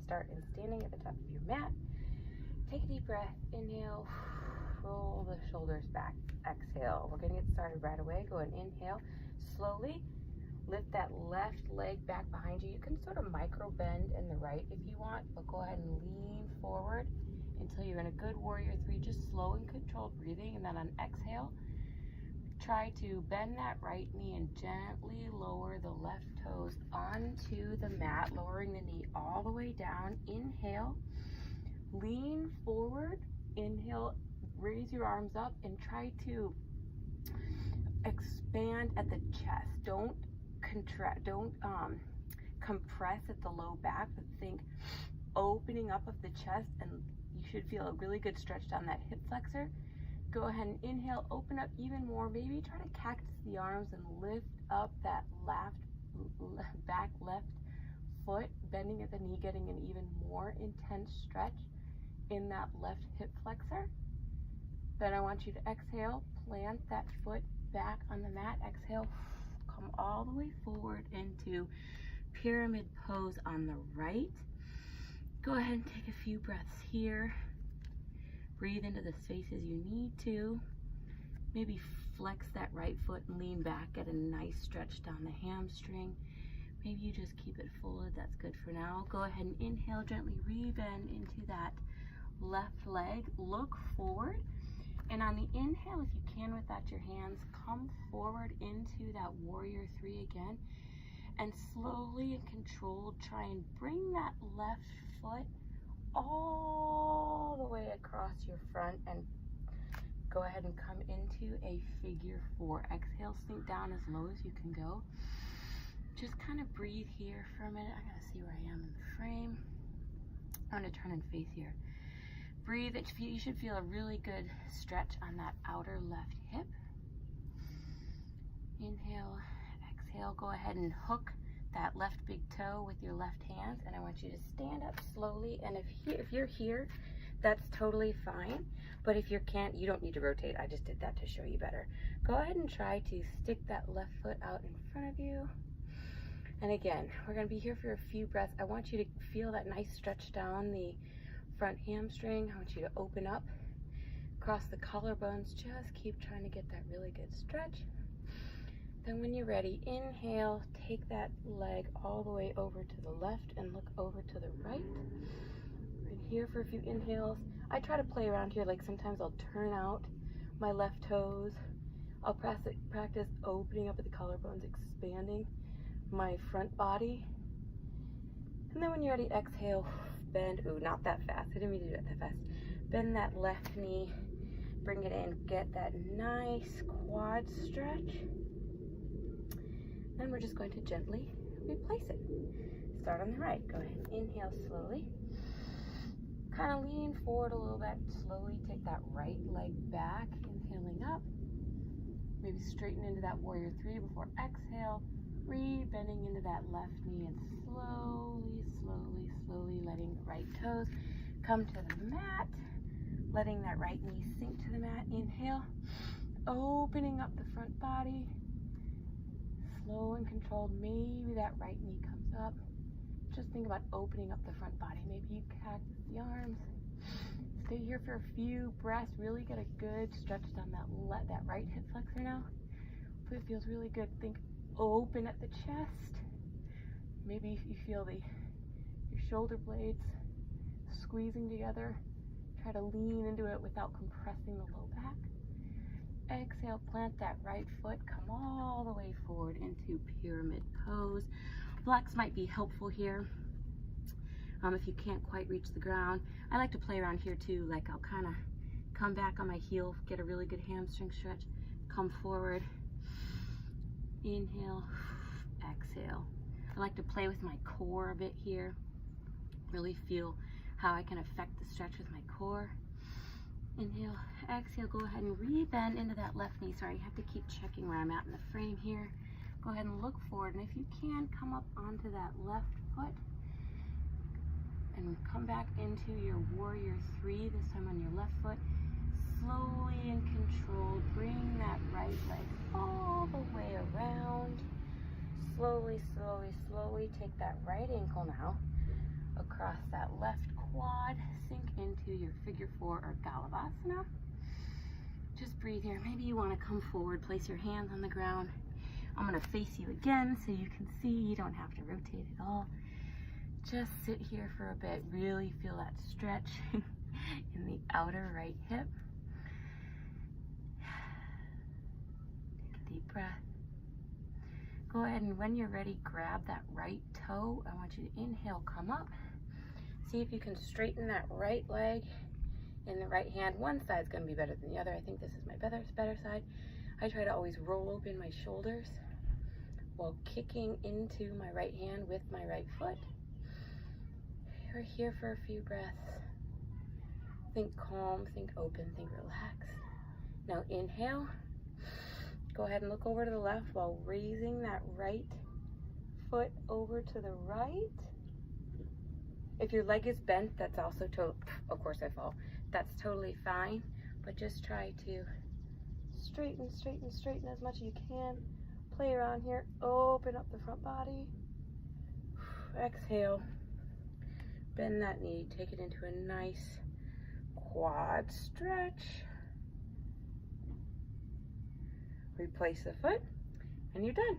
start in standing at the top of your mat. Take a deep breath, inhale, roll the shoulders back, exhale. We're gonna get started right away. Go ahead and inhale, slowly lift that left leg back behind you. You can sort of micro bend in the right if you want, but go ahead and lean forward until you're in a good warrior three, just slow and controlled breathing. And then on exhale, try to bend that right knee and gently lower the left toes onto the mat, lowering the knee all the way down. Inhale, lean forward, inhale, raise your arms up and try to expand at the chest. Don't contract, don't compress at the low back, but think opening up of the chest, and you should feel a really good stretch down that hip flexor. Go ahead and inhale, open up even more. Maybe try to cactus the arms and lift up that back left foot, bending at the knee, getting an even more intense stretch in that left hip flexor. Then I want you to exhale, plant that foot back on the mat. Exhale, come all the way forward into pyramid pose on the right. Go ahead and take a few breaths here. Breathe into the spaces you need to. Maybe flex that right foot and lean back, get a nice stretch down the hamstring. Maybe you just keep it folded, that's good for now. Go ahead and inhale, gently rebend into that left leg. Look forward. And on the inhale, if you can without your hands, come forward into that warrior three again. And slowly and controlled, try and bring that left foot all the way across your front and go ahead and come into a figure four. Exhale, sink down as low as you can go. Just kind of breathe here for a minute. I gotta see where I am in the frame. I'm gonna turn and face here. Breathe, you should feel a really good stretch on that outer left hip. Inhale, exhale, go ahead and hook that left big toe with your left hand, and I want you to stand up slowly. And if you're here, that's totally fine. But if you can't, you don't need to rotate. I just did that to show you better. Go ahead and try to stick that left foot out in front of you. And again, we're gonna be here for a few breaths. I want you to feel that nice stretch down the front hamstring. I want you to open up across the collarbones. Just keep trying to get that really good stretch. Then when you're ready, inhale, take that leg all the way over to the left and look over to the right. Right here for a few inhales. I try to play around here, like sometimes I'll turn out my left toes. I'll practice opening up at the collarbones, expanding my front body. And then when you're ready, exhale, bend. Ooh, not that fast. I didn't mean to do it that fast. Bend that left knee, bring it in, get that nice quad stretch. Then we're just going to gently replace it. Start on the right. Go ahead and inhale slowly. Kind of lean forward a little bit. Slowly take that right leg back, inhaling up. Maybe straighten into that warrior three before exhale. Bending into that left knee and slowly, slowly, slowly letting the right toes come to the mat. Letting that right knee sink to the mat. Inhale. Opening up the front body. Slow and controlled. Maybe that right knee comes up. Just think about opening up the front body. Maybe you cactus the arms. Stay here for a few breaths. Really get a good stretch down that right hip flexor now. Hopefully it feels really good. Think open at the chest. Maybe you feel your shoulder blades squeezing together. Try to lean into it without compressing the low back. Exhale, plant that right foot, come all the way forward into pyramid pose. Blocks might be helpful here if you can't quite reach the ground. I like to play around here too, like I'll kind of come back on my heel, get a really good hamstring stretch, come forward, inhale, exhale. I like to play with my core a bit here, really feel how I can affect the stretch with my core. Inhale, exhale, go ahead and rebend into that left knee. Sorry, I have to keep checking where I'm at in the frame here. Go ahead and look forward, and if you can, come up onto that left foot and come back into your warrior three, this time on your left foot. Slowly and controlled, bring that right leg all the way around. Slowly, slowly, slowly take that right ankle now. across that left quad. Sink into your figure 4 or Galavasana. Just breathe here. Maybe you want to come forward, place your hands on the ground. I'm going to face you again so you can see. You don't have to rotate at all. Just sit here for a bit. Really feel that stretch in the outer right hip. Take a deep breath. Go ahead and when you're ready, grab that right toe. I want you to inhale, come up. See if you can straighten that right leg in the right hand. One side's gonna be better than the other. I think this is my better side. I try to always roll open my shoulders while kicking into my right hand with my right foot. You're here for a few breaths. Think calm, think open, think relaxed. Now inhale. Go ahead and look over to the left while raising that right foot over to the right. If your leg is bent, that's also of course I fall. That's totally fine, but just try to straighten as much as you can. Play around here, open up the front body. Exhale, bend that knee, take it into a nice quad stretch. Replace the foot, and you're done.